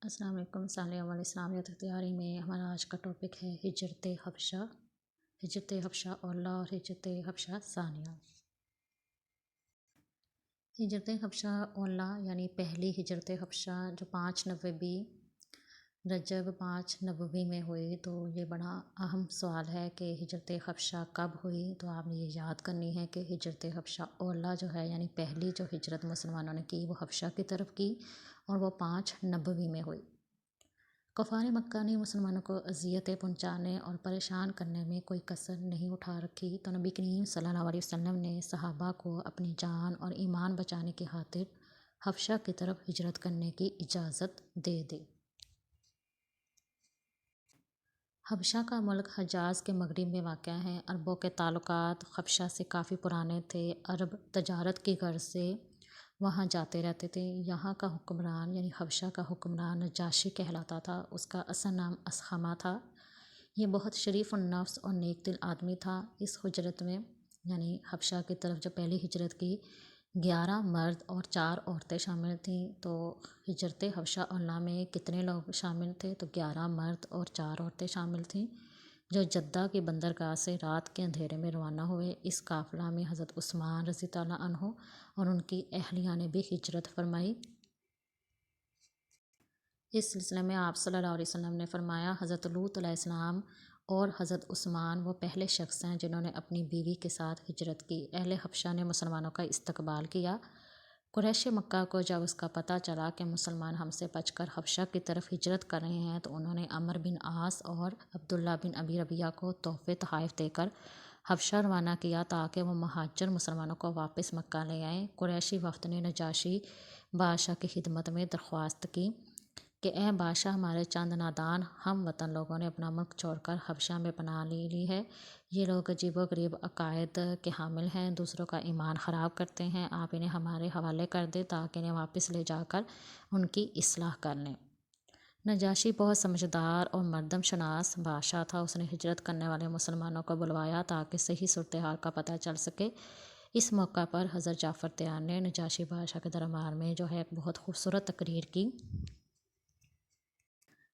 السلام علیکم۔ ثانیہ اسلامیت تیاری میں ہمارا آج کا ٹاپک ہے ہجرت حبشہ۔ ہجرت حبشہ اولا اور ہجرت حبشہ ثانیہ۔ ہجرت حبشہ اولا یعنی پہلی ہجرت حبشہ جو 5 نوبی رجب 5 نبوی میں ہوئی، تو یہ بڑا اہم سوال ہے کہ ہجرت حبشہ کب ہوئی۔ تو آپ نے یہ یاد کرنی ہے کہ ہجرت حبشہ اولا جو ہے یعنی پہلی جو ہجرت مسلمانوں نے کی وہ حبشہ کی طرف کی اور وہ 5 نبوی میں ہوئی۔ کفار مکہ نے مسلمانوں کو اذیتیں پہنچانے اور پریشان کرنے میں کوئی کسر نہیں اٹھا رکھی، تو نبی کریم صلی اللہ علیہ وسلم نے صحابہ کو اپنی جان اور ایمان بچانے کی خاطر حبشہ کی طرف ہجرت کرنے کی اجازت دے دی۔ حبشہ کا ملک حجاز کے مغرب میں واقع ہے۔ عربوں کے تعلقات حبشہ سے کافی پرانے تھے۔ عرب تجارت کی غرض سے وہاں جاتے رہتے تھے۔ یہاں کا حکمران یعنی حبشہ کا حکمران نجاشی کہلاتا تھا۔ اس کا اصل نام اسخمہ تھا۔ یہ بہت شریف النفس اور نیک دل آدمی تھا۔ اس ہجرت میں یعنی حبشہ کی طرف جو پہلی ہجرت کی 11 مرد اور 4 عورتیں شامل تھیں۔ تو ہجرت حبشہ اولا میں کتنے لوگ شامل تھے؟ تو 11 مرد اور 4 عورتیں شامل تھیں، جو جدہ کی بندرگاہ سے رات کے اندھیرے میں روانہ ہوئے۔ اس قافلہ میں حضرت عثمان رضی اللہ عنہ اور ان کی اہلیہ نے بھی ہجرت فرمائی۔ اس سلسلے میں آپ صلی اللہ علیہ وسلم نے فرمایا، حضرت لوط علیہ السلام اور حضرت عثمان وہ پہلے شخص ہیں جنہوں نے اپنی بیوی کے ساتھ ہجرت کی۔ اہل حبشہ نے مسلمانوں کا استقبال کیا۔ قریش مکہ کو جب اس کا پتہ چلا کہ مسلمان ہم سے بچ کر حبشہ کی طرف ہجرت کر رہے ہیں، تو انہوں نے عمرو بن عاص اور عبداللہ بن ابی ربیعہ کو تحفے تحائف دے کر حبشہ روانہ کیا تاکہ وہ مہاجر مسلمانوں کو واپس مکہ لے آئیں۔ قریشی وفد نے نجاشی بادشاہ کی خدمت میں درخواست کی کہ اے بادشاہ، ہمارے چند نادان ہم وطن لوگوں نے اپنا ملک چھوڑ کر حبشہ میں پناہ لی ہے۔ یہ لوگ عجیب و غریب عقائد کے حامل ہیں، دوسروں کا ایمان خراب کرتے ہیں۔ آپ انہیں ہمارے حوالے کر دیں تاکہ انہیں واپس لے جا کر ان کی اصلاح کر لیں۔ نجاشی بہت سمجھدار اور مردم شناس بادشاہ تھا۔ اس نے ہجرت کرنے والے مسلمانوں کو بلوایا تاکہ صحیح صورتحال کا پتہ چل سکے۔ اس موقع پر حضرت جعفر طیار نے نجاشی بادشاہ کے دربار میں جو ہے ایک بہت خوبصورت تقریر کی۔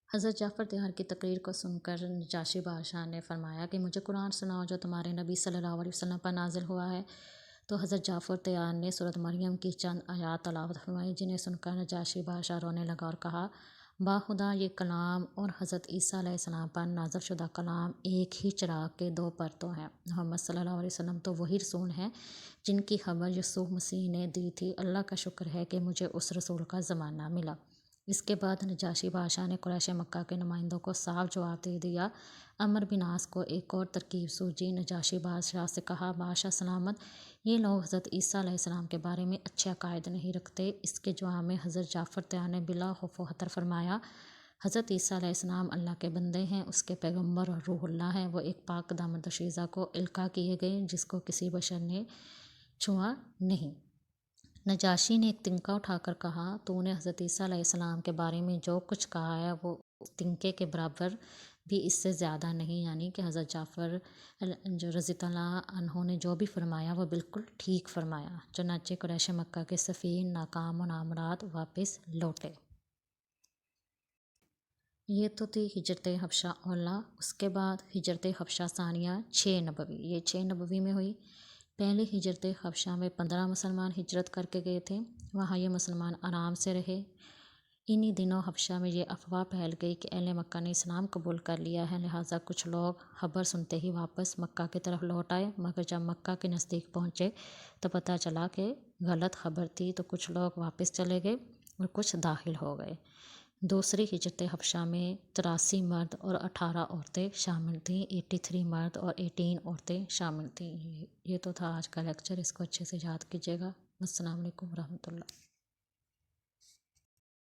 حضرت جعفر طیار کی تقریر کو سن کر نجاشی بادشاہ نے فرمایا کہ مجھے قرآن سناؤ جو تمہارے نبی صلی اللہ علیہ وسلم پر نازل ہوا ہے۔ تو حضرت جعفر طیار نے سورۃ مریم کی چند آیات تلاوت فرمائی، جنہیں سن کر نجاشی بادشاہ رونے لگا اور کہا، باخدا یہ کلام اور حضرت عیسیٰ علیہ السلام پر نازل شدہ کلام ایک ہی چراغ کے 2 پرتوں ہیں۔ محمد صلی اللہ علیہ وسلم تو وہی رسول ہیں جن کی خبر یسوع مسیح نے دی تھی۔ اللہ کا شکر ہے کہ مجھے اس رسول کا زمانہ ملا۔ اس کے بعد نجاشی بادشاہ نے قریش مکہ کے نمائندوں کو صاف جواب دے دیا۔ عمرو بن عاص کو ایک اور ترکیب سوجی۔ نجاشی بادشاہ سے کہا، بادشاہ سلامت، یہ لوگ حضرت عیسیٰ علیہ السلام کے بارے میں اچھے عقائد نہیں رکھتے۔ اس کے جواب میں حضرت جعفر طیار نے بلا خوف و خطر فرمایا، حضرت عیسیٰ علیہ السلام اللہ کے بندے ہیں، اس کے پیغمبر اور روح اللہ ہیں۔ وہ ایک پاک دامن دوشیزہ کو القاء کیے گئے جس کو کسی بشر نے چھوا نہیں۔ نجاشی نے ایک تنکا اٹھا کر کہا، تو نے حضرت عیسیٰ علیہ السلام کے بارے میں جو کچھ کہا ہے وہ اس تنکے کے برابر بھی اس سے زیادہ نہیں، یعنی کہ حضرت جعفر جو رضی اللہ عنہ نے جو بھی فرمایا وہ بالکل ٹھیک فرمایا۔ چنانچہ قریش مکہ کے سفیر ناکام و نامراد واپس لوٹے۔ یہ تو تھی ہجرت حبشہ اولا۔ اس کے بعد ہجرت حبشہ ثانیہ 6 نبوی، یہ 6 نبوی میں ہوئی۔ پہلی ہجرت حبشہ میں 15 مسلمان ہجرت کر کے گئے تھے۔ وہاں یہ مسلمان آرام سے رہے۔ انہی دنوں حبشہ میں یہ افواہ پھیل گئی کہ اہل مکہ نے اسلام قبول کر لیا ہے، لہٰذا کچھ لوگ خبر سنتے ہی واپس مکہ کی طرف لوٹ آئے، مگر جب مکہ کے نزدیک پہنچے تو پتہ چلا کہ غلط خبر تھی، تو کچھ لوگ واپس چلے گئے اور کچھ داخل ہو گئے۔ دوسری ہجرت حبشہ میں 83 مرد اور 18 عورتیں شامل تھیں۔ 83 مرد اور 18 عورتیں شامل تھیں۔ یہ تو تھا آج کا لیکچر، اس کو اچھے سے یاد کیجیے گا۔ السلام علیکم ورحمۃ اللہ۔